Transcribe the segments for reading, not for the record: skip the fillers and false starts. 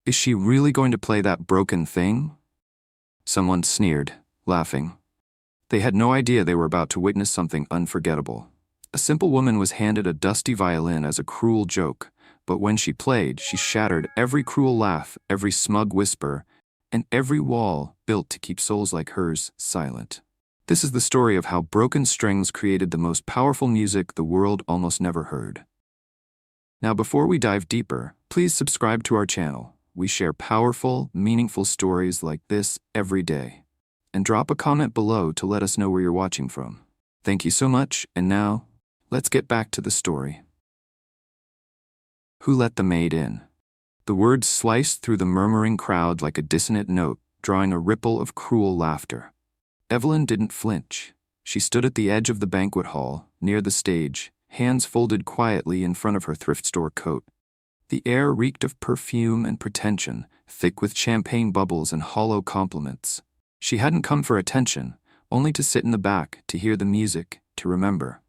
Is she really going to play that broken thing? Someone sneered, laughing. They had no idea they were about to witness something unforgettable. A simple woman was handed a dusty violin as a cruel joke, but when she played, she shattered every cruel laugh, every smug whisper, and every wall built to keep souls like hers silent. This is the story of how broken strings created the most powerful music the world almost never heard. Now, before we dive deeper, please subscribe to our channel. We share powerful, meaningful stories like this every day. And drop a comment below to let us know where you're watching from. Thank you so much, and now, let's get back to the story. Who let the maid in? The words sliced through the murmuring crowd like a dissonant note, drawing a ripple of cruel laughter. Evelyn didn't flinch. She stood at the edge of the banquet hall, near the stage, hands folded quietly in front of her thrift store coat. The air reeked of perfume and pretension, thick with champagne bubbles and hollow compliments. She hadn't come for attention, only to sit in the back, to hear the music, to remember.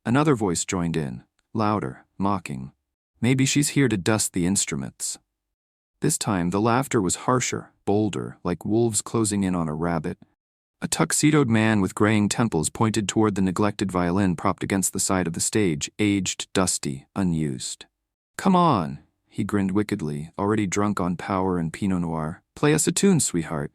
Another voice joined in, louder, mocking. Maybe she's here to dust the instruments. This time the laughter was harsher, bolder, like wolves closing in on a rabbit. A tuxedoed man with graying temples pointed toward the neglected violin propped against the side of the stage, aged, dusty, unused. "Come on," he grinned wickedly, already drunk on power and Pinot Noir. "Play us a tune, sweetheart.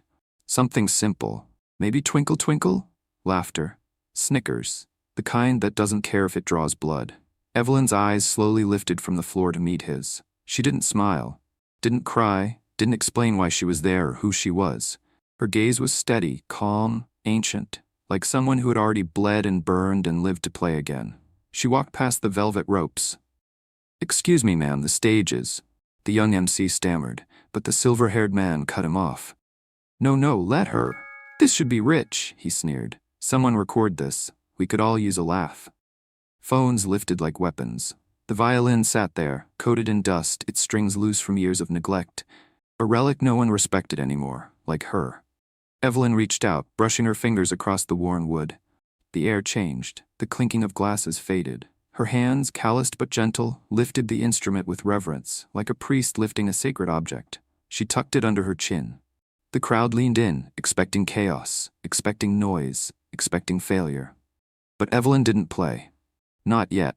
Something simple. Maybe Twinkle Twinkle?" Laughter. Snickers. The kind that doesn't care if it draws blood. Evelyn's eyes slowly lifted from the floor to meet his. She didn't smile, didn't cry, didn't explain why she was there or who she was. Her gaze was steady, calm, ancient, like someone who had already bled and burned and lived to play again. She walked past the velvet ropes. "Excuse me, ma'am, the stage is..." The young MC stammered, but the silver-haired man cut him off. "No, let her. This should be rich," he sneered. "Someone record this. We could all use a laugh." Phones lifted like weapons. The violin sat there, coated in dust, its strings loose from years of neglect. A relic no one respected anymore, like her. Evelyn reached out, brushing her fingers across the worn wood. The air changed. The clinking of glasses faded. Her hands, calloused but gentle, lifted the instrument with reverence, like a priest lifting a sacred object. She tucked it under her chin. The crowd leaned in, expecting chaos, expecting noise, expecting failure. But Evelyn didn't play. Not yet.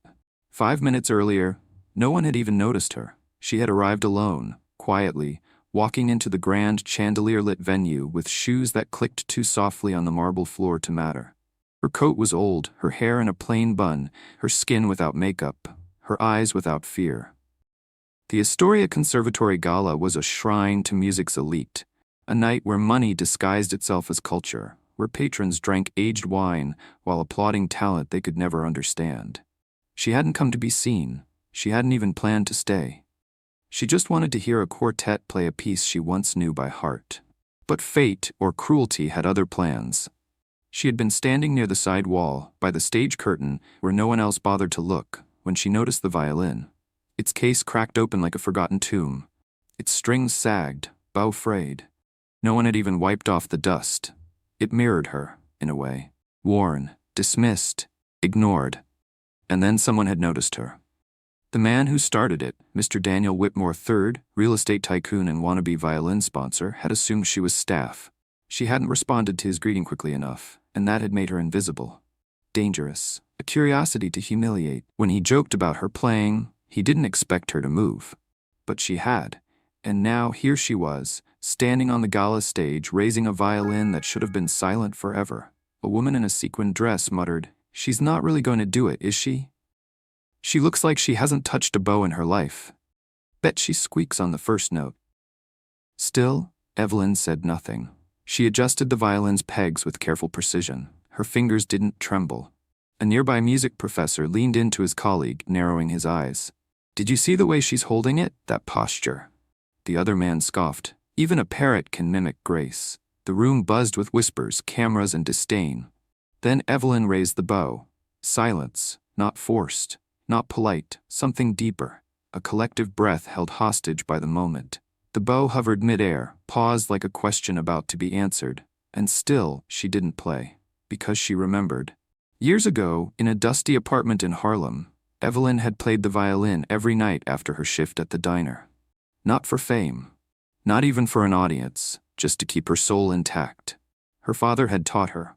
5 minutes earlier, no one had even noticed her. She had arrived alone, quietly, walking into the grand chandelier-lit venue with shoes that clicked too softly on the marble floor to matter. Her coat was old, her hair in a plain bun, her skin without makeup, her eyes without fear. The Astoria Conservatory Gala was a shrine to music's elite, a night where money disguised itself as culture, where patrons drank aged wine while applauding talent they could never understand. She hadn't come to be seen. She hadn't even planned to stay. She just wanted to hear a quartet play a piece she once knew by heart. But fate or cruelty had other plans. She had been standing near the side wall, by the stage curtain, where no one else bothered to look, when she noticed the violin. Its case cracked open like a forgotten tomb. Its strings sagged, bow frayed. No one had even wiped off the dust. It mirrored her, in a way. Worn, dismissed, ignored. And then someone had noticed her. The man who started it, Mr. Daniel Whitmore III, real estate tycoon and wannabe violin sponsor, had assumed she was staff. She hadn't responded to his greeting quickly enough, and that had made her invisible. Dangerous, a curiosity to humiliate. When he joked about her playing, he didn't expect her to move. But she had, and now here she was, standing on the gala stage, raising a violin that should have been silent forever. A woman in a sequined dress muttered, "She's not really going to do it, is she? She looks like she hasn't touched a bow in her life. Bet she squeaks on the first note." Still, Evelyn said nothing. She adjusted the violin's pegs with careful precision. Her fingers didn't tremble. A nearby music professor leaned into his colleague, narrowing his eyes. "Did you see the way she's holding it? That posture." The other man scoffed. "Even a parrot can mimic grace." The room buzzed with whispers, cameras, and disdain. Then Evelyn raised the bow. Silence, not forced, not polite, something deeper. A collective breath held hostage by the moment. The bow hovered midair, paused like a question about to be answered, and still she didn't play. Because she remembered. Years ago, in a dusty apartment in Harlem, Evelyn had played the violin every night after her shift at the diner. Not for fame. Not even for an audience, just to keep her soul intact. Her father had taught her.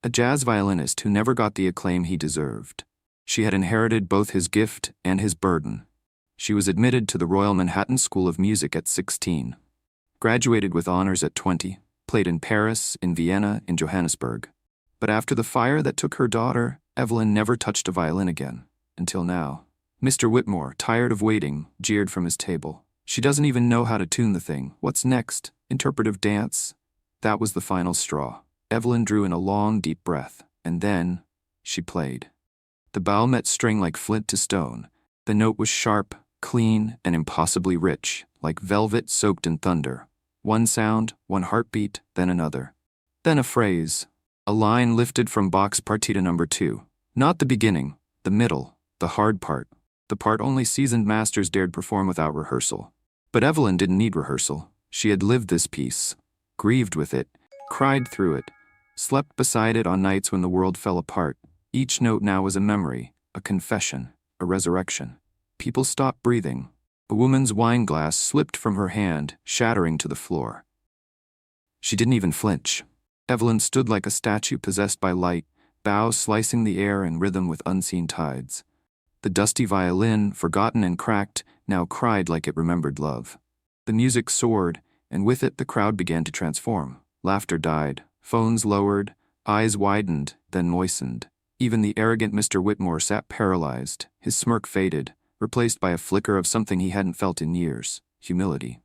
A jazz violinist who never got the acclaim he deserved. She had inherited both his gift and his burden. She was admitted to the Royal Manhattan School of Music at 16. Graduated with honors at 20, played in Paris, in Vienna, in Johannesburg. But after the fire that took her daughter, Evelyn never touched a violin again, until now. Mr. Whitmore, tired of waiting, jeered from his table. She doesn't even know how to tune the thing. What's next? Interpretive dance? That was the final straw. Evelyn drew in a long, deep breath, and then she played. The bow met string like flint to stone. The note was sharp, clean, and impossibly rich, like velvet soaked in thunder. One sound, one heartbeat, then another. Then a phrase. A line lifted from Bach's Partita No. 2. Not the beginning, the middle, the hard part. The part only seasoned masters dared perform without rehearsal. But Evelyn didn't need rehearsal. She had lived this piece, grieved with it, cried through it, slept beside it on nights when the world fell apart. Each note now was a memory, a confession, a resurrection. People stopped breathing. A woman's wine glass slipped from her hand, shattering to the floor. She didn't even flinch. Evelyn stood like a statue possessed by light, bow slicing the air in rhythm with unseen tides. The dusty violin, forgotten and cracked, now cried like it remembered love. The music soared, and with it the crowd began to transform. Laughter died, phones lowered, eyes widened, then moistened. Even the arrogant Mr. Whitmore sat paralyzed, his smirk faded, replaced by a flicker of something he hadn't felt in years, humility.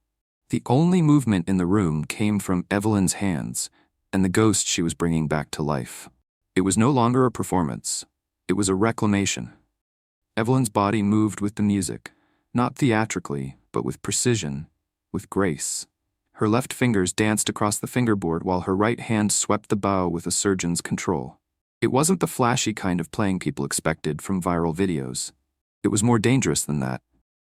The only movement in the room came from Evelyn's hands, and the ghost she was bringing back to life. It was no longer a performance. It was a reclamation. Evelyn's body moved with the music, not theatrically, but with precision, with grace. Her left fingers danced across the fingerboard while her right hand swept the bow with a surgeon's control. It wasn't the flashy kind of playing people expected from viral videos. It was more dangerous than that.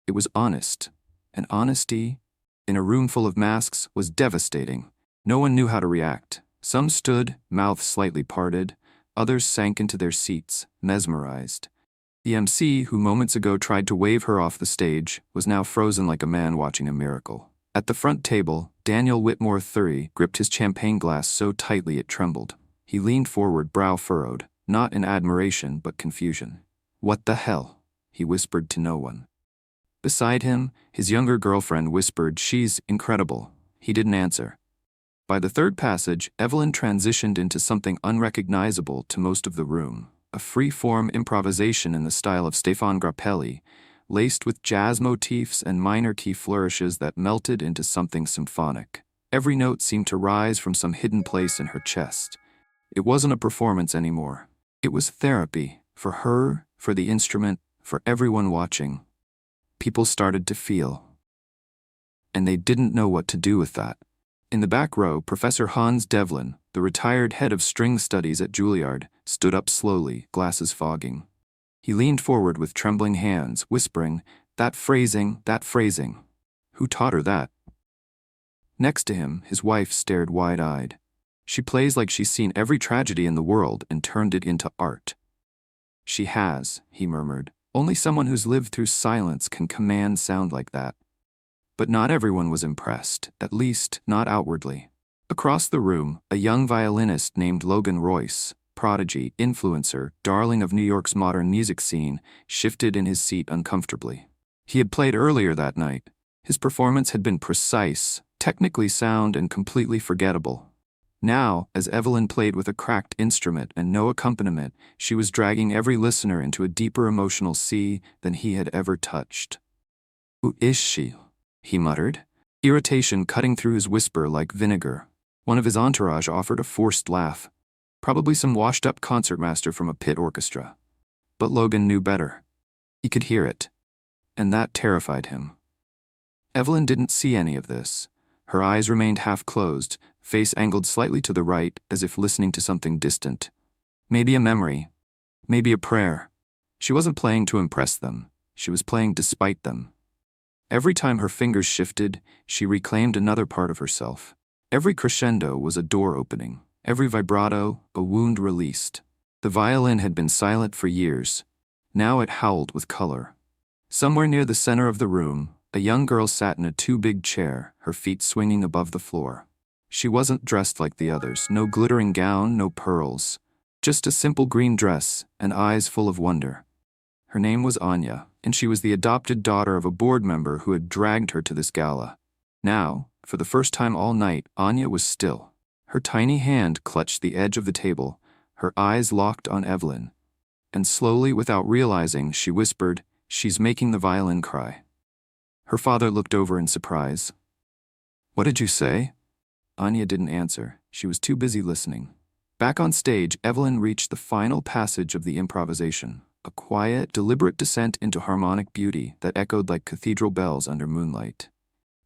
It was honest, and honesty, in a room full of masks, was devastating. No one knew how to react. Some stood, mouths slightly parted. Others sank into their seats, mesmerized. The MC, who moments ago tried to wave her off the stage, was now frozen like a man watching a miracle. At the front table, Daniel Whitmore III gripped his champagne glass so tightly it trembled. He leaned forward, brow furrowed, not in admiration but confusion. "What the hell?" he whispered to no one. Beside him, his younger girlfriend whispered, "She's incredible." He didn't answer. By the third passage, Evelyn transitioned into something unrecognizable to most of the room. A free-form improvisation in the style of Stéphane Grappelli, laced with jazz motifs and minor key flourishes that melted into something symphonic. Every note seemed to rise from some hidden place in her chest. It wasn't a performance anymore. It was therapy, for her, for the instrument, for everyone watching. People started to feel. And they didn't know what to do with that. In the back row, Professor Hans Devlin, the retired head of string studies at Juilliard, stood up slowly, glasses fogging. He leaned forward with trembling hands, whispering, that phrasing. Who taught her that?" Next to him, his wife stared wide-eyed. "She plays like she's seen every tragedy in the world and turned it into art." "She has," he murmured. "Only someone who's lived through silence can command sound like that." But not everyone was impressed, at least not outwardly. Across the room, a young violinist named Logan Royce, prodigy, influencer, darling of New York's modern music scene, shifted in his seat uncomfortably. He had played earlier that night. His performance had been precise, technically sound, and completely forgettable. Now, as Evelyn played with a cracked instrument and no accompaniment, she was dragging every listener into a deeper emotional sea than he had ever touched. "Who is she?" he muttered, irritation cutting through his whisper like vinegar. One of his entourage offered a forced laugh. Probably some washed-up concertmaster from a pit orchestra. But Logan knew better. He could hear it. And that terrified him. Evelyn didn't see any of this. Her eyes remained half-closed, face angled slightly to the right, as if listening to something distant. Maybe a memory. Maybe a prayer. She wasn't playing to impress them. She was playing despite them. Every time her fingers shifted, she reclaimed another part of herself. Every crescendo was a door opening. Every vibrato, a wound released. The violin had been silent for years. Now it howled with color. Somewhere near the center of the room, A young girl sat in a too-big chair, her feet swinging above the floor. She wasn't dressed like the others, no glittering gown, no pearls. Just a simple green dress and eyes full of wonder. Her name was Anya, and she was the adopted daughter of a board member who had dragged her to this gala. Now, for the first time all night, Anya was still. Her tiny hand clutched the edge of the table, her eyes locked on Evelyn. And slowly, without realizing, she whispered, "She's making the violin cry." Her father looked over in surprise. "What did you say?" Anya didn't answer. She was too busy listening. Back on stage, Evelyn reached the final passage of the improvisation, a quiet, deliberate descent into harmonic beauty that echoed like cathedral bells under moonlight.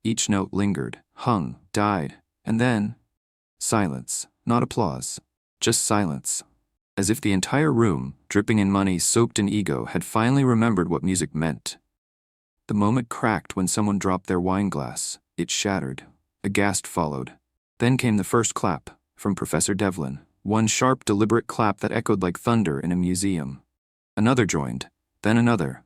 Each note lingered, hung, died, and then silence, not applause, just silence. As if the entire room, dripping in money, soaked in ego, had finally remembered what music meant. The moment cracked when someone dropped their wine glass. It shattered. A gasp followed. Then came the first clap, from Professor Devlin. One sharp, deliberate clap that echoed like thunder in a museum. Another joined, then another.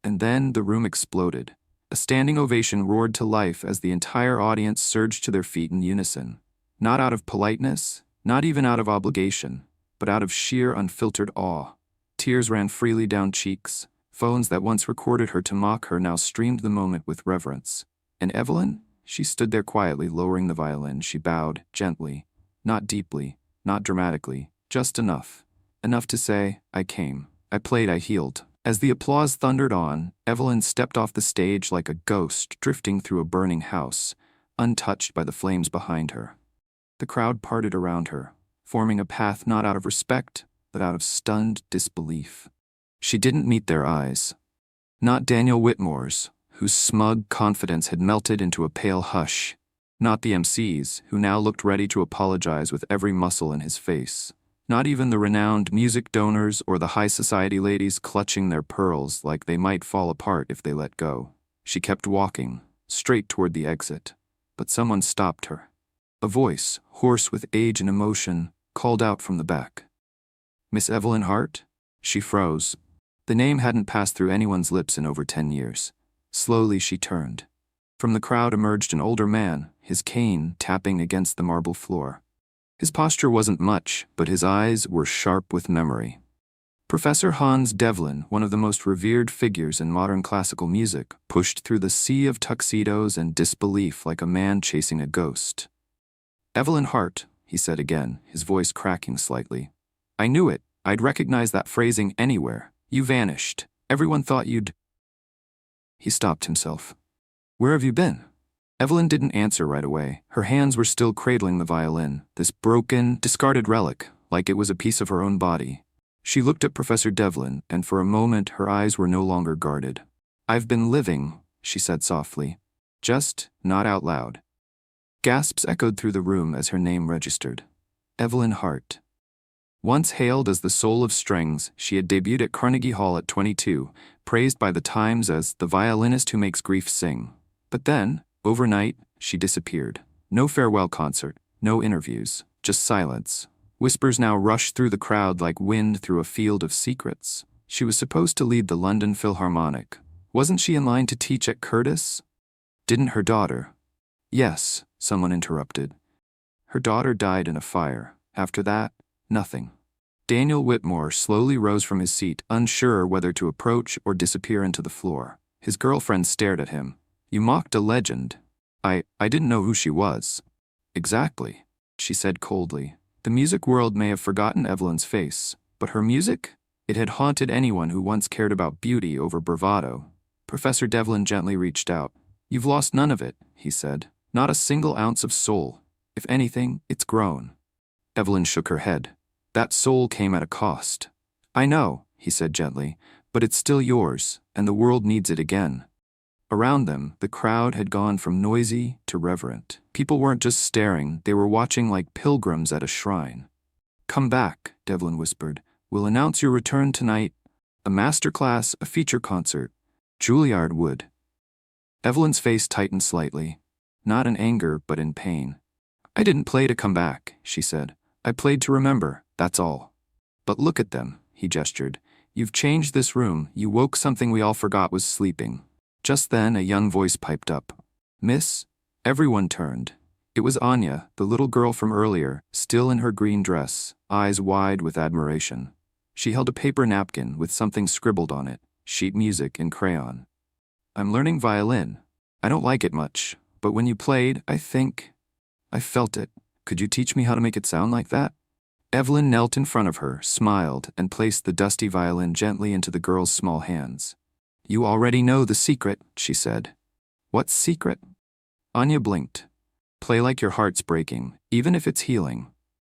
And then the room exploded. A standing ovation roared to life as the entire audience surged to their feet in unison. Not out of politeness, not even out of obligation, but out of sheer unfiltered awe. Tears ran freely down cheeks. Phones that once recorded her to mock her now streamed the moment with reverence. And Evelyn? She stood there quietly, lowering the violin. She bowed, gently, not deeply, not dramatically, just enough. Enough to say, "I came. I played, I healed." As the applause thundered on, Evelyn stepped off the stage like a ghost drifting through a burning house, untouched by the flames behind her. The crowd parted around her, forming a path not out of respect, but out of stunned disbelief. She didn't meet their eyes. Not Daniel Whitmore's, whose smug confidence had melted into a pale hush. Not the MC's, who now looked ready to apologize with every muscle in his face. Not even the renowned music donors or the high society ladies clutching their pearls like they might fall apart if they let go. She kept walking, straight toward the exit. But someone stopped her. A voice, hoarse with age and emotion, called out from the back. "Miss Evelyn Hart?" She froze. The name hadn't passed through anyone's lips in over 10 years. Slowly she turned. From the crowd emerged an older man, his cane tapping against the marble floor. His posture wasn't much, but his eyes were sharp with memory. Professor Hans Devlin, one of the most revered figures in modern classical music, pushed through the sea of tuxedos and disbelief like a man chasing a ghost. "Evelyn Hart," he said again, his voice cracking slightly. "I knew it. I'd recognize that phrasing anywhere. You vanished. Everyone thought you'd—" He stopped himself. "Where have you been?" Evelyn didn't answer right away. Her hands were still cradling the violin, this broken, discarded relic, like it was a piece of her own body. She looked at Professor Devlin, and for a moment her eyes were no longer guarded. "I've been living," she said softly. Just not out loud. Gasps echoed through the room as her name registered. Evelyn Hart. Once hailed as the soul of strings, she had debuted at Carnegie Hall at 22, praised by the Times as the violinist who makes grief sing. But then, overnight, she disappeared. No farewell concert, no interviews, just silence. Whispers now rushed through the crowd like wind through a field of secrets. She was supposed to lead the London Philharmonic. Wasn't she in line to teach at Curtis? Didn't her daughter? Yes, someone interrupted. Her daughter died in a fire. After that, nothing. Daniel Whitmore slowly rose from his seat, unsure whether to approach or disappear into the floor. His girlfriend stared at him. "You mocked a legend." I didn't know who she was." "Exactly," she said coldly. The music world may have forgotten Evelyn's face, but her music? It had haunted anyone who once cared about beauty over bravado. Professor Devlin gently reached out. "You've lost none of it," he said. "Not a single ounce of soul. If anything, it's grown." Evelyn shook her head. "That soul came at a cost." "I know," he said gently, "but it's still yours, and the world needs it again." Around them, the crowd had gone from noisy to reverent. People weren't just staring, they were watching like pilgrims at a shrine. "Come back," Devlin whispered. "We'll announce your return tonight. A master class, a feature concert. Juilliard would." Evelyn's face tightened slightly, not in anger but in pain. "I didn't play to come back," she said. "I played to remember, that's all." "But look at them," he gestured. "You've changed this room, you woke something we all forgot was sleeping. Just then, a young voice piped up. "Miss?" Everyone turned. It was Anya, the little girl from earlier, still in her green dress, eyes wide with admiration. She held a paper napkin with something scribbled on it, sheet music in crayon. "I'm learning violin. I don't like it much, but when you played, I felt it. Could you teach me how to make it sound like that?" Evelyn knelt in front of her, smiled, and placed the dusty violin gently into the girl's small hands. "You already know the secret," she said. "What secret?" Anya blinked. "Play like your heart's breaking, even if it's healing."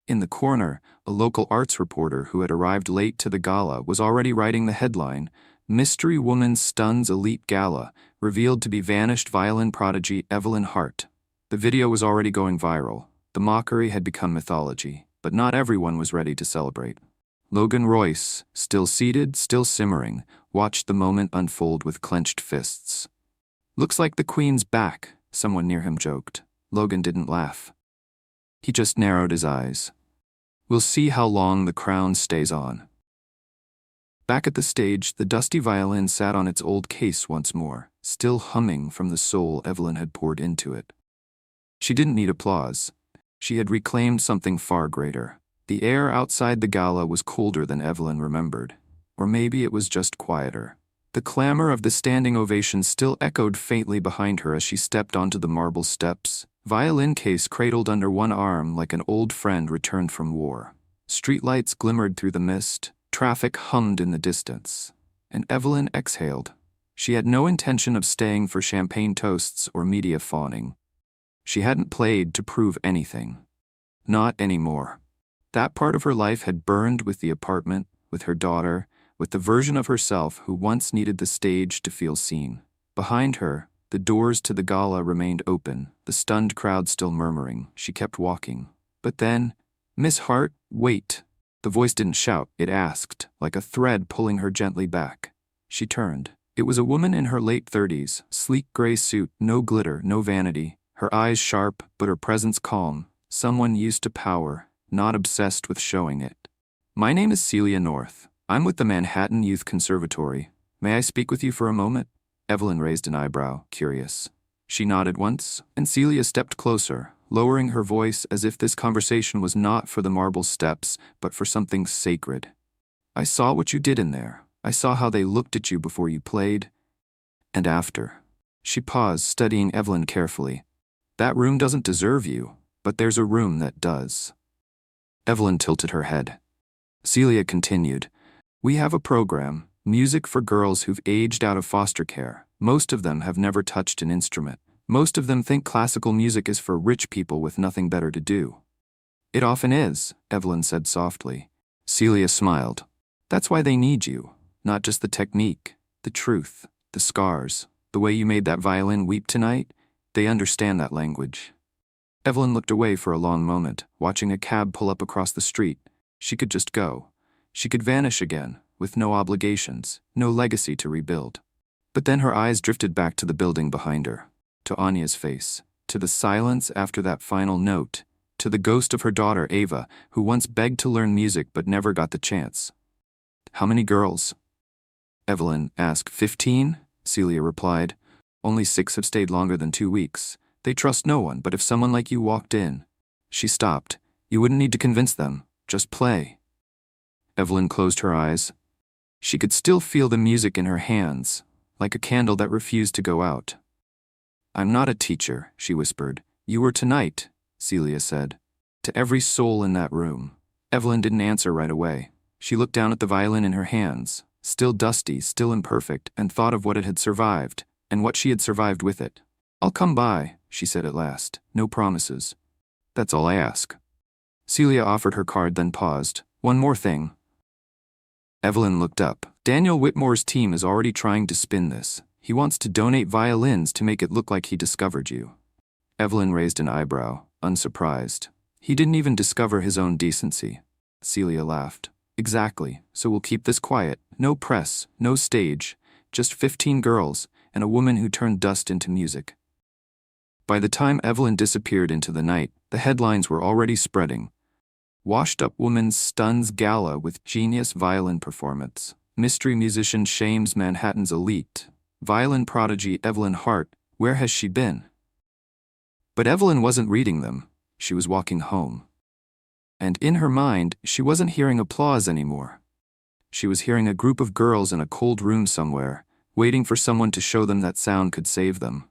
In the corner, a local arts reporter who had arrived late to the gala was already writing the headline, "Mystery Woman Stuns Elite Gala, Revealed to be Vanished Violin Prodigy Evelyn Hart." The video was already going viral. The mockery had become mythology, but not everyone was ready to celebrate. Logan Royce, still seated, still simmering, watched the moment unfold with clenched fists. "Looks like the Queen's back," someone near him joked. Logan didn't laugh. He just narrowed his eyes. "We'll see how long the crown stays on." Back at the stage, the dusty violin sat on its old case once more, still humming from the soul Evelyn had poured into it. She didn't need applause. She had reclaimed something far greater. The air outside the gala was colder than Evelyn remembered. Or maybe it was just quieter. The clamor of the standing ovation still echoed faintly behind her as she stepped onto the marble steps, violin case cradled under one arm like an old friend returned from war. Streetlights glimmered through the mist, traffic hummed in the distance, and Evelyn exhaled. She had no intention of staying for champagne toasts or media fawning. She hadn't played to prove anything. Not anymore. That part of her life had burned with the apartment, with her daughter, with the version of herself who once needed the stage to feel seen. Behind her, the doors to the gala remained open, the stunned crowd still murmuring. She kept walking. But then, "Miss Hart, wait." The voice didn't shout, it asked, like a thread pulling her gently back. She turned. It was a woman in her late 30s, sleek gray suit, no glitter, no vanity, her eyes sharp, but her presence calm, someone used to power, not obsessed with showing it. "My name is Celia North. I'm with the Manhattan Youth Conservatory. May I speak with you for a moment?" Evelyn raised an eyebrow, curious. She nodded once, and Celia stepped closer, lowering her voice as if this conversation was not for the marble steps, but for something sacred. "I saw what you did in there. I saw how they looked at you before you played. And after." She paused, studying Evelyn carefully. "That room doesn't deserve you, but there's a room that does." Evelyn tilted her head. Celia continued, "We have a program, music for girls who've aged out of foster care. Most of them have never touched an instrument. Most of them think classical music is for rich people with nothing better to do." "It often is," Evelyn said softly. Celia smiled. "That's why they need you. Not just the technique, the truth, the scars, the way you made that violin weep tonight. They understand that language." Evelyn looked away for a long moment, watching a cab pull up across the street. She could just go. She could vanish again, with no obligations, no legacy to rebuild. But then her eyes drifted back to the building behind her, to Anya's face, to the silence after that final note, to the ghost of her daughter Ava, who once begged to learn music but never got the chance. "How many girls?" Evelyn asked. 15, Celia replied. "Only 6 have stayed longer than 2 weeks. They trust no one, but if someone like you walked in..." She stopped. "You wouldn't need to convince them. Just play." Evelyn closed her eyes. She could still feel the music in her hands, like a candle that refused to go out. "I'm not a teacher," she whispered. "You were tonight," Celia said. "To every soul in that room." Evelyn didn't answer right away. She looked down at the violin in her hands, still dusty, still imperfect, and thought of what it had survived, and what she had survived with it. "I'll come by," she said at last. "No promises. That's all I ask." Celia offered her card, then paused. "One more thing." Evelyn looked up. "Daniel Whitmore's team is already trying to spin this. He wants to donate violins to make it look like he discovered you." Evelyn raised an eyebrow, unsurprised. "He didn't even discover his own decency." Celia laughed. "Exactly, so we'll keep this quiet. No press, no stage, just 15 girls, and a woman who turned dust into music." By the time Evelyn disappeared into the night, the headlines were already spreading. "Washed-up woman stuns gala with genius violin performance. Mystery musician shames Manhattan's elite." Violin prodigy Evelyn Hart, where has she been? But Evelyn wasn't reading them. She was walking home. And in her mind, she wasn't hearing applause anymore. She was hearing a group of girls in a cold room somewhere, waiting for someone to show them that sound could save them.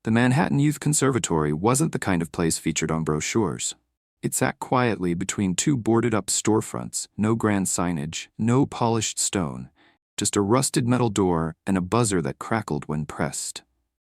The Manhattan Youth Conservatory wasn't the kind of place featured on brochures. It sat quietly between two boarded-up storefronts, no grand signage, no polished stone, just a rusted metal door and a buzzer that crackled when pressed.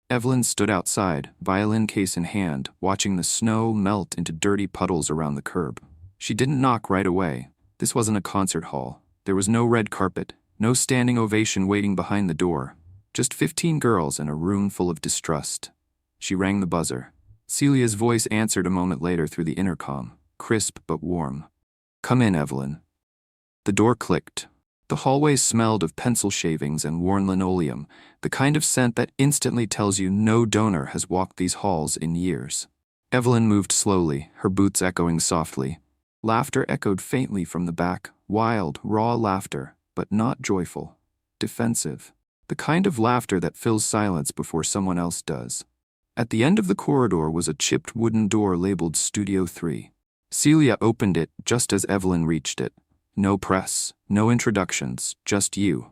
Evelyn stood outside, violin case in hand, watching the snow melt into dirty puddles around the curb. She didn't knock right away. This wasn't a concert hall. There was no red carpet, no standing ovation waiting behind the door. Just 15 girls in a room full of distrust. She rang the buzzer. Celia's voice answered a moment later through the intercom, crisp but warm. "Come in, Evelyn." The door clicked. The hallway smelled of pencil shavings and worn linoleum, the kind of scent that instantly tells you no donor has walked these halls in years. Evelyn moved slowly, her boots echoing softly. Laughter echoed faintly from the back, wild, raw laughter, but not joyful. Defensive. The kind of laughter that fills silence before someone else does. At the end of the corridor was a chipped wooden door labeled Studio 3. Celia opened it just as Evelyn reached it. No press, no introductions, just you.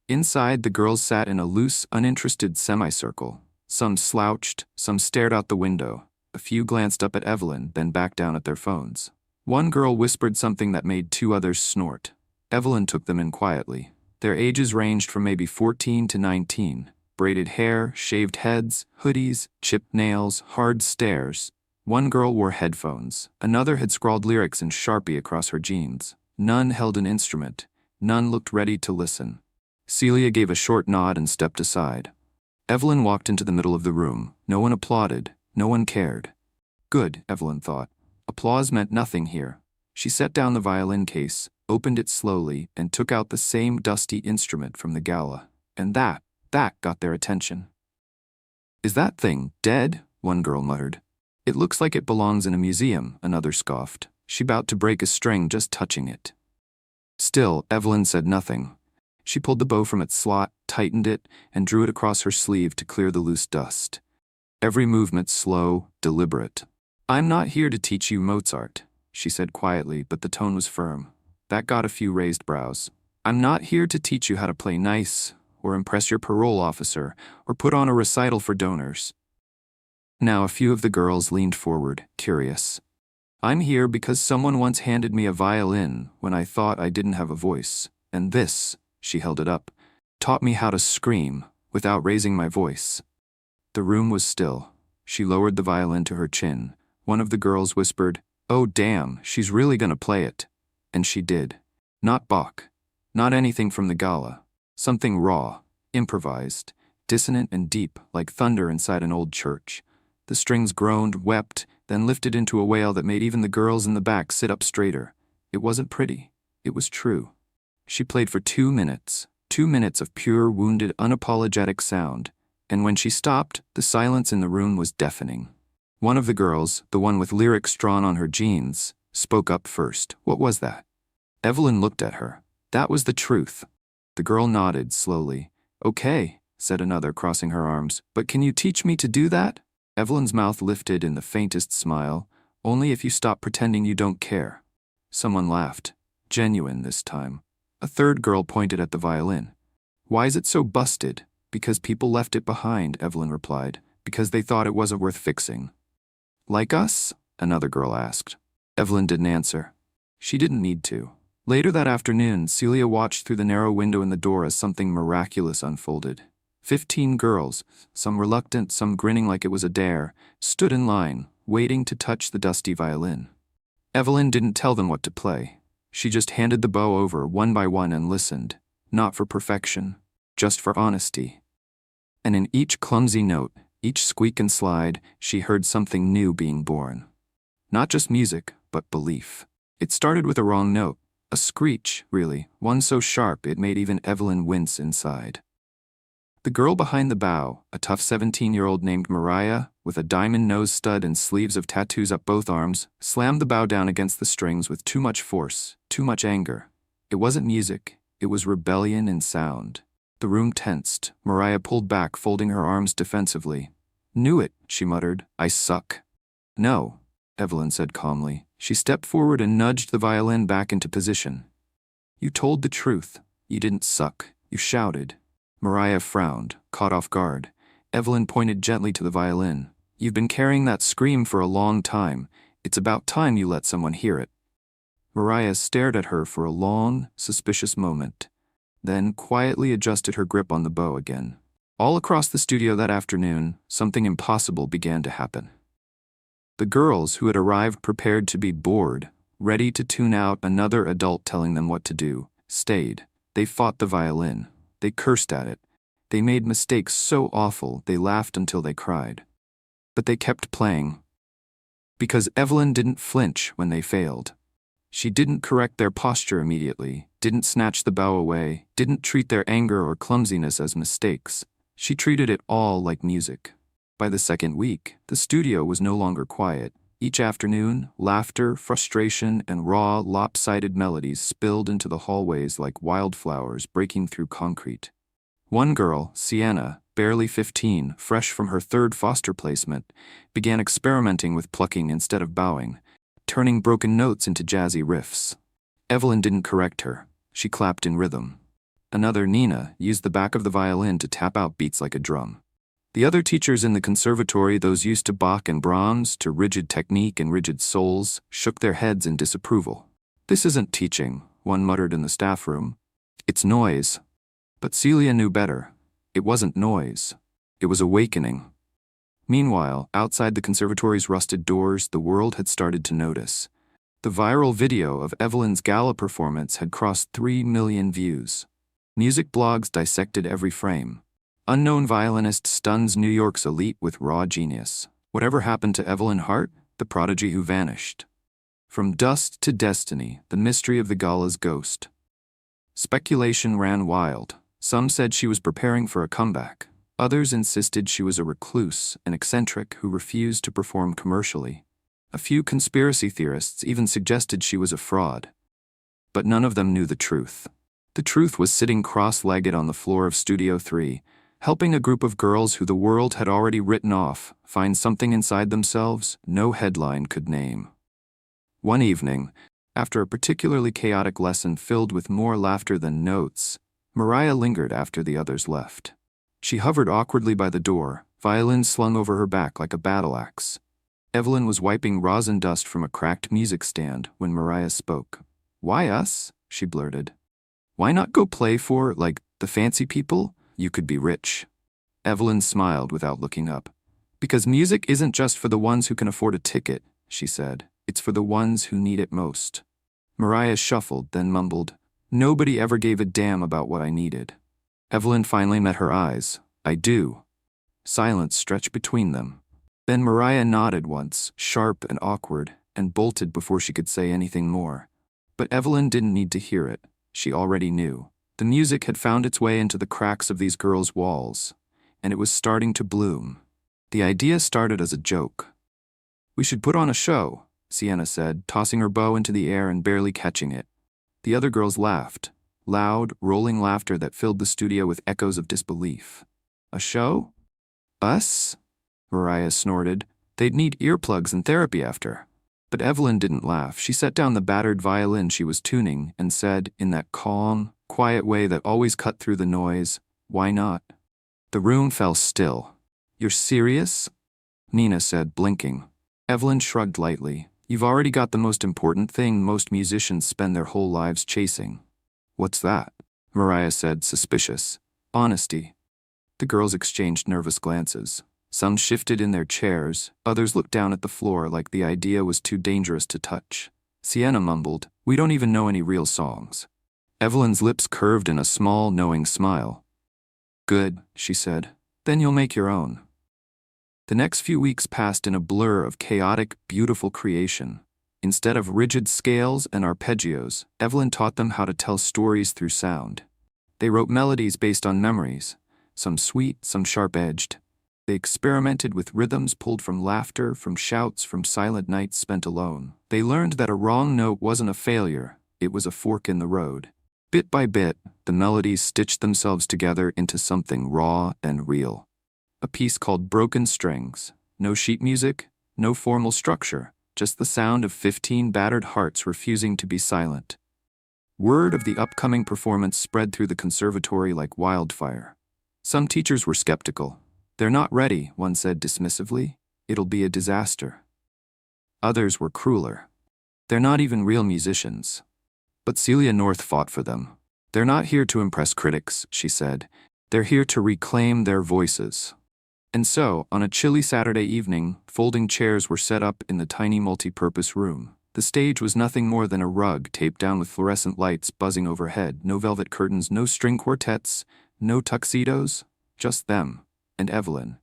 Inside, the girls sat in a loose, uninterested semicircle. Some slouched, some stared out the window. A few glanced up at Evelyn, then back down at their phones. One girl whispered something that made two others snort. Evelyn took them in quietly. Their ages ranged from maybe 14 to 19. Braided hair, shaved heads, hoodies, chipped nails, hard stares. One girl wore headphones. Another had scrawled lyrics in Sharpie across her jeans. None held an instrument. None looked ready to listen. Celia gave a short nod and stepped aside. Evelyn walked into the middle of the room. No one applauded. No one cared. Good, Evelyn thought. Applause meant nothing here. She set down the violin case, opened it slowly, and took out the same dusty instrument from the gala. And that got their attention. "Is that thing dead?" one girl muttered. "It looks like it belongs in a museum," another scoffed. She about to break a string just touching it. Still, Evelyn said nothing. She pulled the bow from its slot, tightened it, and drew it across her sleeve to clear the loose dust. Every movement slow, deliberate. "I'm not here to teach you Mozart," she said quietly, but the tone was firm. That got a few raised brows. "I'm not here to teach you how to play nice, or impress your parole officer, or put on a recital for donors." Now a few of the girls leaned forward, curious. "I'm here because someone once handed me a violin when I thought I didn't have a voice, and this," she held it up, "taught me how to scream without raising my voice." The room was still. She lowered the violin to her chin. One of the girls whispered, "Oh damn, she's really gonna play it." And she did. Not Bach. Not anything from the gala. Something raw, improvised, dissonant and deep, like thunder inside an old church. The strings groaned, wept, then lifted into a wail that made even the girls in the back sit up straighter. It wasn't pretty. It was true. She played for 2 minutes. 2 minutes of pure, wounded, unapologetic sound. And when she stopped, the silence in the room was deafening. One of the girls, the one with lyrics drawn on her jeans, spoke up first. "What was that?" Evelyn looked at her. "That was the truth." The girl nodded slowly. "Okay," said another, crossing her arms. "But can you teach me to do that?" Evelyn's mouth lifted in the faintest smile. "Only if you stop pretending you don't care." Someone laughed. Genuine this time. A third girl pointed at the violin. "Why is it so busted?" "Because people left it behind," Evelyn replied. "Because they thought it wasn't worth fixing." "Like us?" another girl asked. Evelyn didn't answer. She didn't need to. Later that afternoon, Celia watched through the narrow window in the door as something miraculous unfolded. 15 girls, some reluctant, some grinning like it was a dare, stood in line, waiting to touch the dusty violin. Evelyn didn't tell them what to play. She just handed the bow over one by one and listened, not for perfection, just for honesty. And in each clumsy note, each squeak and slide, she heard something new being born. Not just music, but belief. It started with a wrong note. A screech, really, one so sharp it made even Evelyn wince inside. The girl behind the bow, a tough 17-year-old named Mariah, with a diamond nose stud and sleeves of tattoos up both arms, slammed the bow down against the strings with too much force, too much anger. It wasn't music, it was rebellion in sound. The room tensed. Mariah pulled back, folding her arms defensively. "Knew it," she muttered. "I suck." "No," Evelyn said calmly. She stepped forward and nudged the violin back into position. "You told the truth. You didn't suck. You shouted." Mariah frowned, caught off guard. Evelyn pointed gently to the violin. "You've been carrying that scream for a long time. It's about time you let someone hear it." Mariah stared at her for a long, suspicious moment, then quietly adjusted her grip on the bow again. All across the studio that afternoon, something impossible began to happen. The girls, who had arrived prepared to be bored, ready to tune out another adult telling them what to do, stayed. They fought the violin. They cursed at it. They made mistakes so awful they laughed until they cried. But they kept playing. Because Evelyn didn't flinch when they failed. She didn't correct their posture immediately, didn't snatch the bow away, didn't treat their anger or clumsiness as mistakes. She treated it all like music. By the second week, the studio was no longer quiet. Each afternoon, laughter, frustration, and raw, lopsided melodies spilled into the hallways like wildflowers breaking through concrete. One girl, Sienna, barely 15, fresh from her third foster placement, began experimenting with plucking instead of bowing, turning broken notes into jazzy riffs. Evelyn didn't correct her. She clapped in rhythm. Another, Nina, used the back of the violin to tap out beats like a drum. The other teachers in the conservatory, those used to Bach and Brahms, to rigid technique and rigid souls, shook their heads in disapproval. "This isn't teaching," one muttered in the staff room. "It's noise." But Celia knew better. It wasn't noise. It was awakening. Meanwhile, outside the conservatory's rusted doors, the world had started to notice. The viral video of Evelyn's gala performance had crossed 3 million views. Music blogs dissected every frame. Unknown violinist stuns New York's elite with raw genius. Whatever happened to Evelyn Hart, the prodigy who vanished? From dust to destiny, the mystery of the gala's ghost. Speculation ran wild. Some said she was preparing for a comeback. Others insisted she was a recluse, an eccentric who refused to perform commercially. A few conspiracy theorists even suggested she was a fraud. But none of them knew the truth. The truth was sitting cross-legged on the floor of Studio 3, helping a group of girls who the world had already written off find something inside themselves no headline could name. One evening, after a particularly chaotic lesson filled with more laughter than notes, Mariah lingered after the others left. She hovered awkwardly by the door, violin slung over her back like a battle axe. Evelyn was wiping rosin dust from a cracked music stand when Mariah spoke. "Why us?" she blurted. "Why not go play for, like, the fancy people? You could be rich." Evelyn smiled without looking up. "Because music isn't just for the ones who can afford a ticket," she said. "It's for the ones who need it most." Mariah shuffled, then mumbled, "Nobody ever gave a damn about what I needed." Evelyn finally met her eyes. "I do." Silence stretched between them. Then Mariah nodded once, sharp and awkward, and bolted before she could say anything more. But Evelyn didn't need to hear it. She already knew. The music had found its way into the cracks of these girls' walls, and it was starting to bloom. The idea started as a joke. "We should put on a show," Sienna said, tossing her bow into the air and barely catching it. The other girls laughed, loud, rolling laughter that filled the studio with echoes of disbelief. "A show? Us?" Mariah snorted. "They'd need earplugs and therapy after." But Evelyn didn't laugh. She set down the battered violin she was tuning and said, in that calm, quiet way that always cut through the noise, "Why not?" The room fell still. "You're serious?" Nina said, blinking. Evelyn shrugged lightly. "You've already got the most important thing most musicians spend their whole lives chasing." "What's that?" Mariah said, suspicious. "Honesty." The girls exchanged nervous glances. Some shifted in their chairs, others looked down at the floor like the idea was too dangerous to touch. Sienna mumbled, "We don't even know any real songs." Evelyn's lips curved in a small, knowing smile. "Good," she said. "Then you'll make your own." The next few weeks passed in a blur of chaotic, beautiful creation. Instead of rigid scales and arpeggios, Evelyn taught them how to tell stories through sound. They wrote melodies based on memories, some sweet, some sharp-edged. They experimented with rhythms pulled from laughter, from shouts, from silent nights spent alone. They learned that a wrong note wasn't a failure, it was a fork in the road. Bit by bit, the melodies stitched themselves together into something raw and real. A piece called Broken Strings. No sheet music, no formal structure, just the sound of 15 battered hearts refusing to be silent. Word of the upcoming performance spread through the conservatory like wildfire. Some teachers were skeptical. "They're not ready," one said dismissively. "It'll be a disaster." Others were crueler. "They're not even real musicians." But Celia North fought for them. "They're not here to impress critics," she said. "They're here to reclaim their voices." And so, on a chilly Saturday evening, folding chairs were set up in the tiny multi-purpose room. The stage was nothing more than a rug taped down with fluorescent lights buzzing overhead, no velvet curtains, no string quartets, no tuxedos, just them and Evelyn.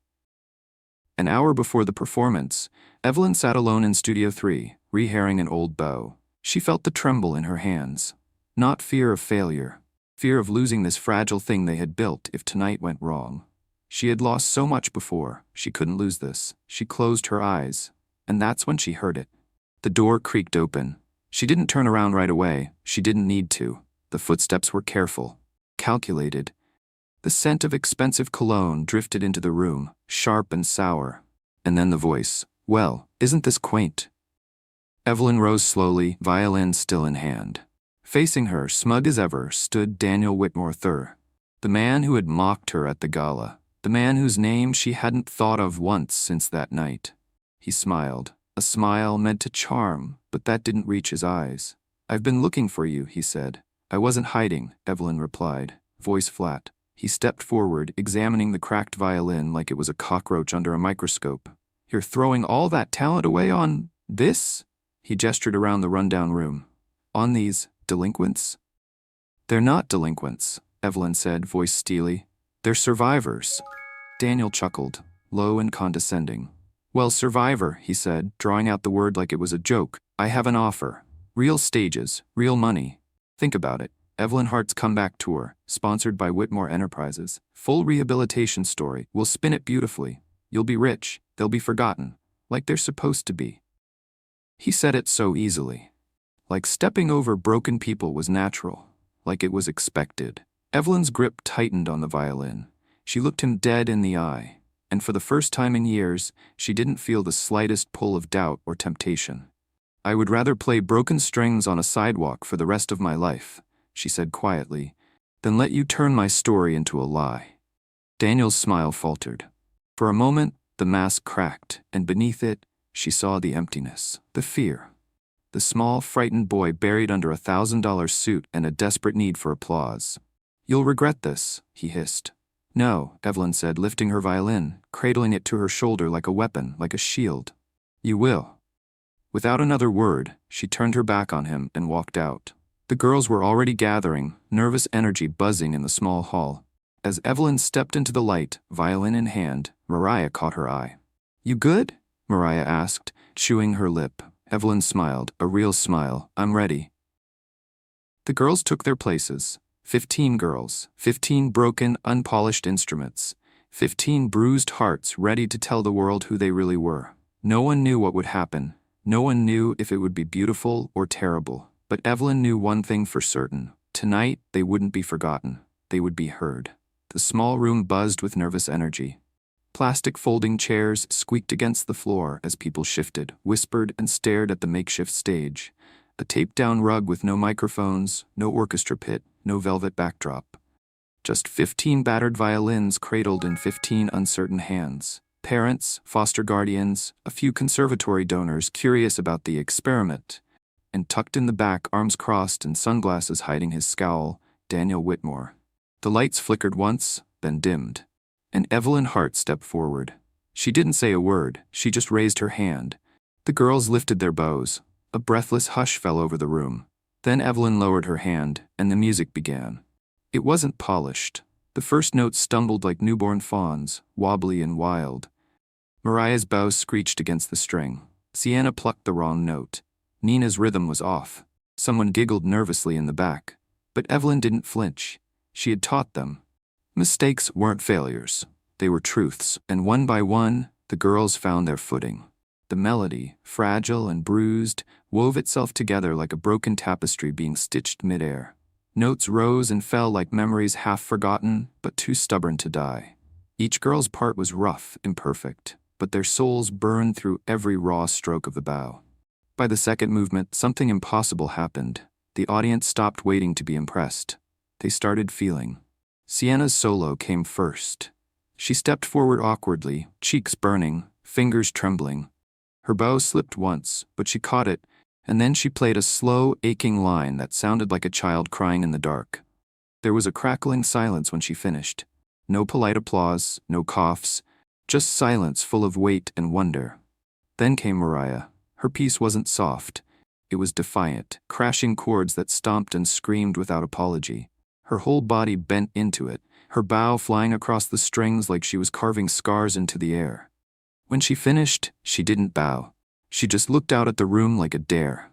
An hour before the performance, Evelyn sat alone in Studio 3, rehairing an old bow. She felt the tremble in her hands. Not fear of failure, fear of losing this fragile thing they had built if tonight went wrong. She had lost so much before, she couldn't lose this. She closed her eyes, and that's when she heard it. The door creaked open. She didn't turn around right away. She didn't need to. The footsteps were careful, calculated. The scent of expensive cologne drifted into the room, sharp and sour. And then the voice. "Well, isn't this quaint?" Evelyn rose slowly, violin still in hand. Facing her, smug as ever, stood Daniel Whitmore III, the man who had mocked her at the gala, the man whose name she hadn't thought of once since that night. He smiled. A smile meant to charm, but that didn't reach his eyes. "I've been looking for you," he said. "I wasn't hiding," Evelyn replied, voice flat. He stepped forward, examining the cracked violin like it was a cockroach under a microscope. "You're throwing all that talent away on this?" He gestured around the rundown room. "On these delinquents?" "They're not delinquents," Evelyn said, voice steely. "They're survivors." Daniel chuckled, low and condescending. "Well, survivor," he said, drawing out the word like it was a joke. "I have an offer. Real stages, real money. Think about it. Evelyn Hart's comeback tour, sponsored by Whitmore Enterprises. Full rehabilitation story. We'll spin it beautifully. You'll be rich. They'll be forgotten. Like they're supposed to be." He said it so easily. Like stepping over broken people was natural. Like it was expected. Evelyn's grip tightened on the violin. She looked him dead in the eye. And for the first time in years, she didn't feel the slightest pull of doubt or temptation. "I would rather play broken strings on a sidewalk for the rest of my life," she said quietly, "than let you turn my story into a lie." Daniel's smile faltered. For a moment, the mask cracked, and beneath it, she saw the emptiness, the fear. The small, frightened boy buried under a $1,000 suit and a desperate need for applause. "You'll regret this," he hissed. "No," Evelyn said, lifting her violin, cradling it to her shoulder like a weapon, like a shield. "You will." Without another word, she turned her back on him and walked out. The girls were already gathering, nervous energy buzzing in the small hall. As Evelyn stepped into the light, violin in hand, Mariah caught her eye. "You good?" Mariah asked, chewing her lip. Evelyn smiled, a real smile. "I'm ready." The girls took their places. 15 girls, 15 broken, unpolished instruments, 15 bruised hearts ready to tell the world who they really were. No one knew what would happen. No one knew if it would be beautiful or terrible. But Evelyn knew one thing for certain. Tonight, they wouldn't be forgotten. They would be heard. The small room buzzed with nervous energy. Plastic folding chairs squeaked against the floor as people shifted, whispered, and stared at the makeshift stage. A taped-down rug with no microphones, no orchestra pit, no velvet backdrop. Just 15 battered violins cradled in 15 uncertain hands. Parents, foster guardians, a few conservatory donors curious about the experiment. And tucked in the back, arms crossed and sunglasses hiding his scowl, Daniel Whitmore. The lights flickered once, then dimmed. And Evelyn Hart stepped forward. She didn't say a word, she just raised her hand. The girls lifted their bows. A breathless hush fell over the room. Then Evelyn lowered her hand, and the music began. It wasn't polished. The first notes stumbled like newborn fawns, wobbly and wild. Mariah's bow screeched against the string. Sienna plucked the wrong note. Nina's rhythm was off. Someone giggled nervously in the back. But Evelyn didn't flinch. She had taught them. Mistakes weren't failures. They were truths, and one by one, the girls found their footing. The melody, fragile and bruised, wove itself together like a broken tapestry being stitched midair. Notes rose and fell like memories half forgotten, but too stubborn to die. Each girl's part was rough, imperfect, but their souls burned through every raw stroke of the bow. By the second movement, something impossible happened. The audience stopped waiting to be impressed. They started feeling. Sienna's solo came first. She stepped forward awkwardly, cheeks burning, fingers trembling. Her bow slipped once, but she caught it, and then she played a slow, aching line that sounded like a child crying in the dark. There was a crackling silence when she finished. No polite applause, no coughs, just silence full of weight and wonder. Then came Mariah. Her piece wasn't soft. It was defiant, crashing chords that stomped and screamed without apology. Her whole body bent into it, her bow flying across the strings like she was carving scars into the air. When she finished, she didn't bow. She just looked out at the room like a dare.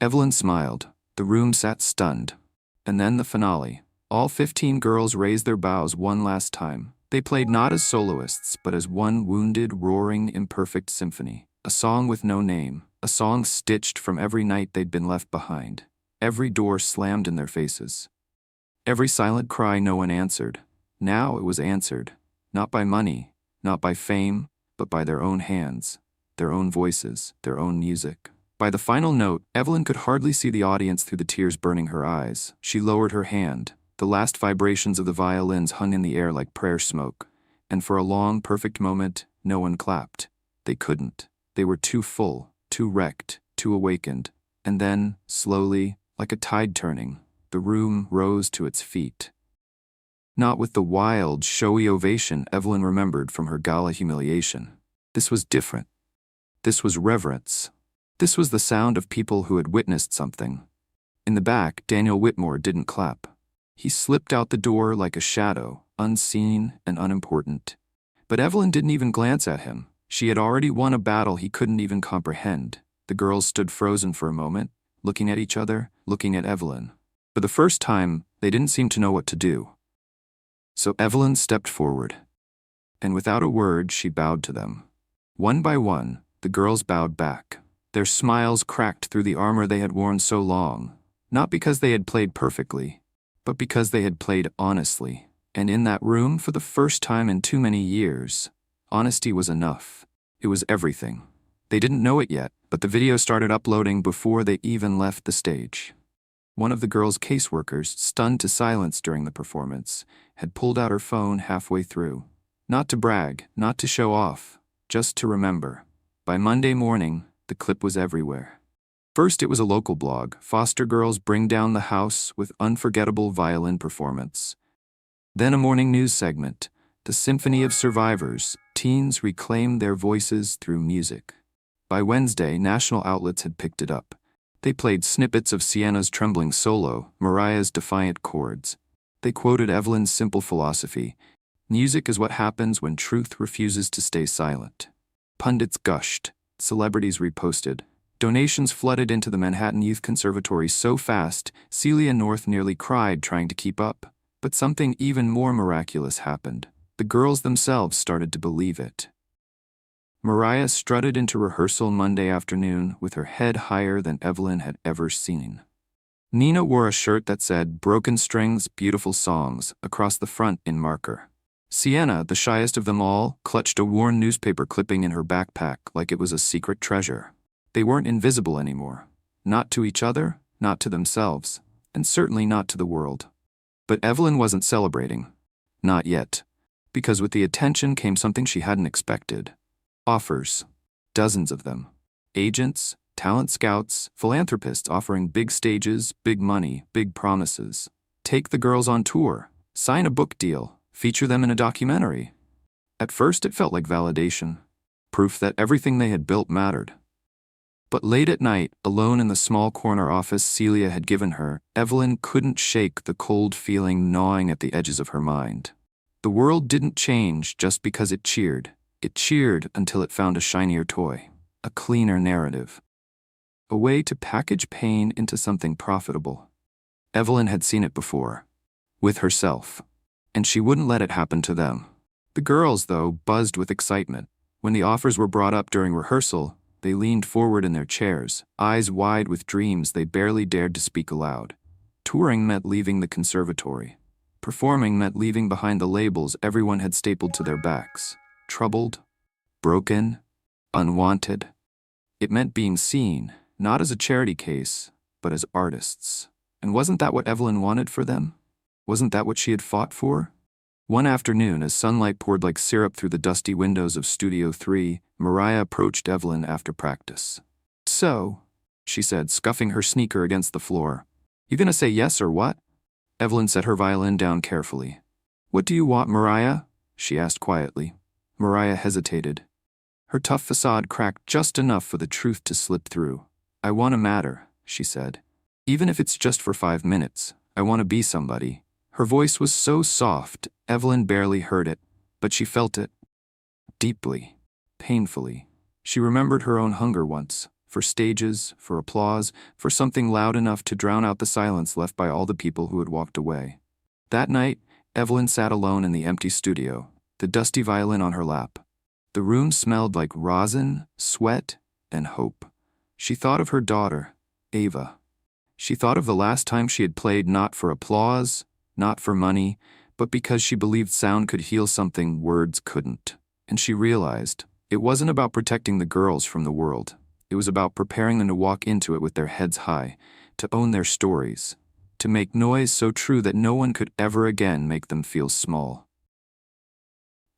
Evelyn smiled. The room sat stunned. And then the finale. All 15 girls raised their bows one last time. They played not as soloists, but as one wounded, roaring, imperfect symphony. A song with no name. A song stitched from every night they'd been left behind. Every door slammed in their faces. Every silent cry no one answered. Now it was answered. Not by money, not by fame, but by their own hands, their own voices, their own music. By the final note, Evelyn could hardly see the audience through the tears burning her eyes. She lowered her hand. The last vibrations of the violins hung in the air like prayer smoke. And for a long, perfect moment, no one clapped. They couldn't. They were too full, too wrecked, too awakened. And then, slowly, like a tide turning, the room rose to its feet. Not with the wild, showy ovation Evelyn remembered from her gala humiliation. This was different. This was reverence. This was the sound of people who had witnessed something. In the back, Daniel Whitmore didn't clap. He slipped out the door like a shadow, unseen and unimportant. But Evelyn didn't even glance at him. She had already won a battle he couldn't even comprehend. The girls stood frozen for a moment, looking at each other, looking at Evelyn. For the first time, they didn't seem to know what to do. So Evelyn stepped forward. And without a word, she bowed to them. One by one, the girls bowed back. Their smiles cracked through the armor they had worn so long, not because they had played perfectly, but because they had played honestly. And in that room, for the first time in too many years, honesty was enough. It was everything. They didn't know it yet, but the video started uploading before they even left the stage. One of the girls' caseworkers, stunned to silence during the performance, had pulled out her phone halfway through. Not to brag, not to show off, just to remember. By Monday morning, the clip was everywhere. First, it was a local blog, Foster Girls Bring Down the House with Unforgettable Violin Performance. Then a morning news segment, The Symphony of Survivors, Teens Reclaim Their Voices Through Music. By Wednesday, national outlets had picked it up. They played snippets of Sienna's trembling solo, Mariah's defiant chords. They quoted Evelyn's simple philosophy, music is what happens when truth refuses to stay silent. Pundits gushed, celebrities reposted. Donations flooded into the Manhattan Youth Conservatory so fast, Celia North nearly cried trying to keep up. But something even more miraculous happened. The girls themselves started to believe it. Mariah strutted into rehearsal Monday afternoon with her head higher than Evelyn had ever seen. Nina wore a shirt that said, "Broken Strings, Beautiful Songs," across the front in marker. Sienna, the shyest of them all, clutched a worn newspaper clipping in her backpack like it was a secret treasure. They weren't invisible anymore. Not to each other, not to themselves, and certainly not to the world. But Evelyn wasn't celebrating. Not yet. Because with the attention came something she hadn't expected. Offers. Dozens of them. Agents, talent scouts, philanthropists offering big stages, big money, big promises. Take the girls on tour. Sign a book deal. Feature them in a documentary. At first it felt like validation. Proof that everything they had built mattered. But late at night, alone in the small corner office Celia had given her, Evelyn couldn't shake the cold feeling gnawing at the edges of her mind. The world didn't change just because it cheered. It cheered until it found a shinier toy, a cleaner narrative. A way to package pain into something profitable. Evelyn had seen it before. With herself. And she wouldn't let it happen to them. The girls, though, buzzed with excitement. When the offers were brought up during rehearsal, they leaned forward in their chairs, eyes wide with dreams they barely dared to speak aloud. Touring meant leaving the conservatory. Performing meant leaving behind the labels everyone had stapled to their backs. Troubled, broken, unwanted. It meant being seen, not as a charity case, but as artists. And wasn't that what Evelyn wanted for them? Wasn't that what she had fought for? One afternoon, as sunlight poured like syrup through the dusty windows of Studio 3, Mariah approached Evelyn after practice. "So," she said, scuffing her sneaker against the floor, "you gonna say yes or what?" Evelyn set her violin down carefully. "What do you want, Mariah?" she asked quietly. Mariah hesitated. Her tough facade cracked just enough for the truth to slip through. "I want to matter," she said. "Even if it's just for 5 minutes. I want to be somebody." Her voice was so soft, Evelyn barely heard it, but she felt it. Deeply, painfully. She remembered her own hunger once, for stages, for applause, for something loud enough to drown out the silence left by all the people who had walked away. That night, Evelyn sat alone in the empty studio, the dusty violin on her lap. The room smelled like rosin, sweat, and hope. She thought of her daughter, Ava. She thought of the last time she had played not for applause, not for money, but because she believed sound could heal something words couldn't. And she realized it wasn't about protecting the girls from the world. It was about preparing them to walk into it with their heads high, to own their stories, to make noise so true that no one could ever again make them feel small.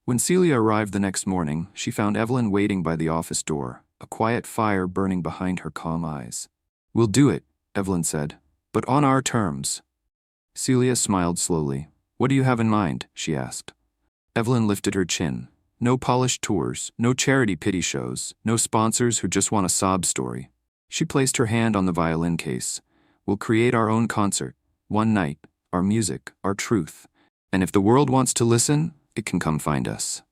When Celia arrived the next morning, she found Evelyn waiting by the office door, a quiet fire burning behind her calm eyes. "We'll do it," Evelyn said, "but on our terms." Celia smiled slowly. "What do you have in mind?" she asked. Evelyn lifted her chin. "No polished tours, no charity pity shows, no sponsors who just want a sob story." She placed her hand on the violin case. "We'll create our own concert. One night, our music, our truth. And if the world wants to listen, it can come find us."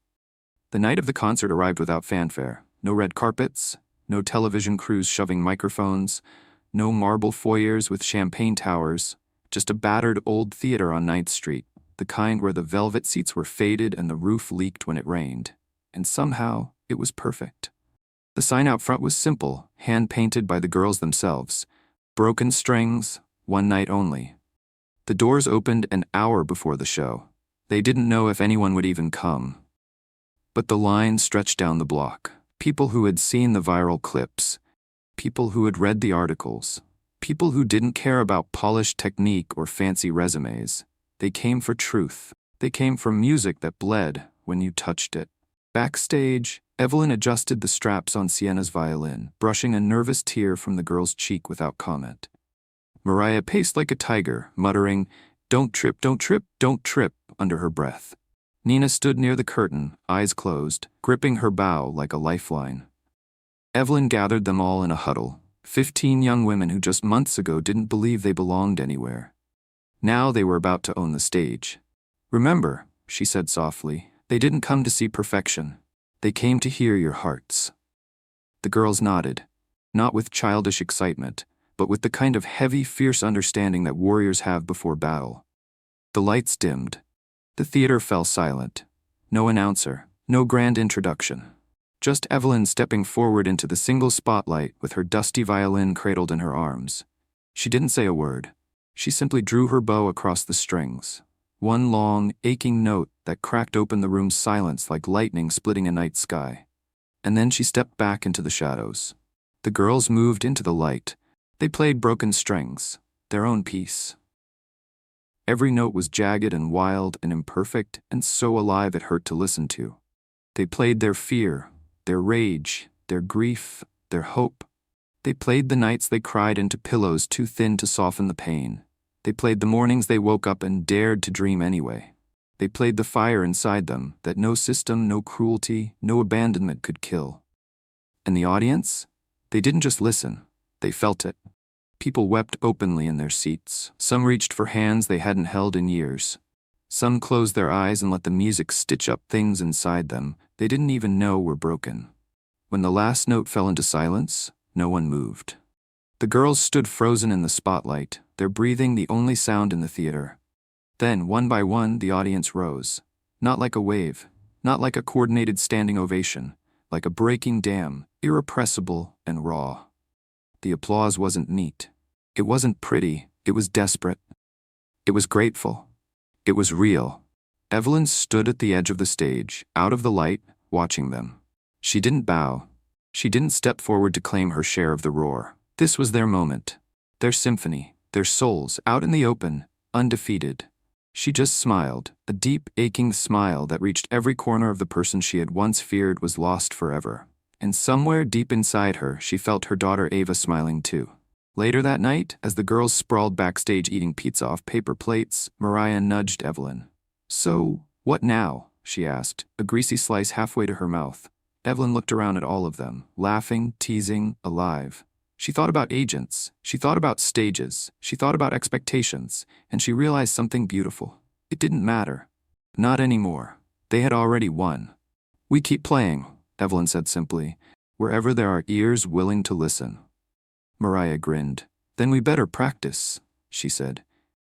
The night of the concert arrived without fanfare. No red carpets, no television crews shoving microphones, no marble foyers with champagne towers, just a battered old theater on 9th Street, the kind where the velvet seats were faded and the roof leaked when it rained. And somehow, it was perfect. The sign out front was simple, hand-painted by the girls themselves. "Broken strings, one night only." The doors opened an hour before the show. They didn't know if anyone would even come. But the line stretched down the block. People who had seen the viral clips. People who had read the articles. People who didn't care about polished technique or fancy resumes. They came for truth. They came for music that bled when you touched it. Backstage, Evelyn adjusted the straps on Sienna's violin, brushing a nervous tear from the girl's cheek without comment. Mariah paced like a tiger, muttering, "Don't trip, don't trip, don't trip," under her breath. Nina stood near the curtain, eyes closed, gripping her bow like a lifeline. Evelyn gathered them all in a huddle. 15 young women who just months ago didn't believe they belonged anywhere. Now they were about to own the stage. "Remember," she said softly, "they didn't come to see perfection. They came to hear your hearts." The girls nodded, not with childish excitement, but with the kind of heavy, fierce understanding that warriors have before battle. The lights dimmed. The theater fell silent. No announcer, no grand introduction. Just Evelyn stepping forward into the single spotlight with her dusty violin cradled in her arms. She didn't say a word. She simply drew her bow across the strings. One long, aching note that cracked open the room's silence like lightning splitting a night sky. And then she stepped back into the shadows. The girls moved into the light. They played broken strings, their own piece. Every note was jagged and wild and imperfect and so alive it hurt to listen to. They played their fear, their rage, their grief, their hope. They played the nights they cried into pillows too thin to soften the pain. They played the mornings they woke up and dared to dream anyway. They played the fire inside them that no system, no cruelty, no abandonment could kill. And the audience? They didn't just listen, they felt it. People wept openly in their seats. Some reached for hands they hadn't held in years. Some closed their eyes and let the music stitch up things inside them they didn't even know were broken. When the last note fell into silence, no one moved. The girls stood frozen in the spotlight, their breathing the only sound in the theater. Then, one by one, the audience rose. Not like a wave, not like a coordinated standing ovation, like a breaking dam, irrepressible and raw. The applause wasn't neat. It wasn't pretty, it was desperate. It was grateful. It was real. Evelyn stood at the edge of the stage, out of the light, watching them. She didn't bow. She didn't step forward to claim her share of the roar. This was their moment. Their symphony. Their souls, out in the open, undefeated. She just smiled, a deep, aching smile that reached every corner of the person she had once feared was lost forever. And somewhere deep inside her, she felt her daughter Ava smiling too. Later that night, as the girls sprawled backstage eating pizza off paper plates, Mariah nudged Evelyn. "So, what now?" she asked, a greasy slice halfway to her mouth. Evelyn looked around at all of them, laughing, teasing, alive. She thought about agents, she thought about stages, she thought about expectations, and she realized something beautiful. It didn't matter. Not anymore. They had already won. "We keep playing," Evelyn said simply, "wherever there are ears willing to listen." Mariah grinned. "Then we better practice," she said,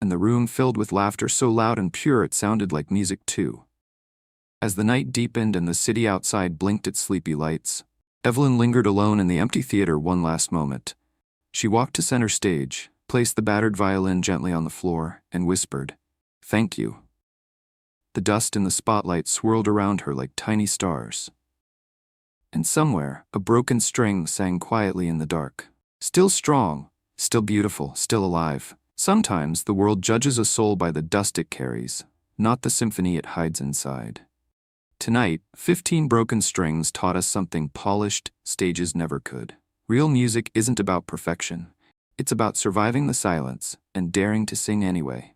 and the room filled with laughter so loud and pure it sounded like music too. As the night deepened and the city outside blinked its sleepy lights, Evelyn lingered alone in the empty theater one last moment. She walked to center stage, placed the battered violin gently on the floor, and whispered, "Thank you." The dust in the spotlight swirled around her like tiny stars. And somewhere, a broken string sang quietly in the dark. Still strong, still beautiful, still alive. Sometimes the world judges a soul by the dust it carries, not the symphony it hides inside. Tonight, 15 broken strings taught us something polished stages never could. Real music isn't about perfection. It's about surviving the silence and daring to sing anyway.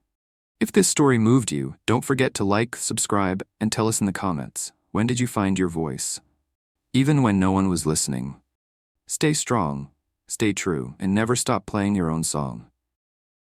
If this story moved you, don't forget to like, subscribe, and tell us in the comments, when did you find your voice? Even when no one was listening. Stay strong, stay true, and never stop playing your own song.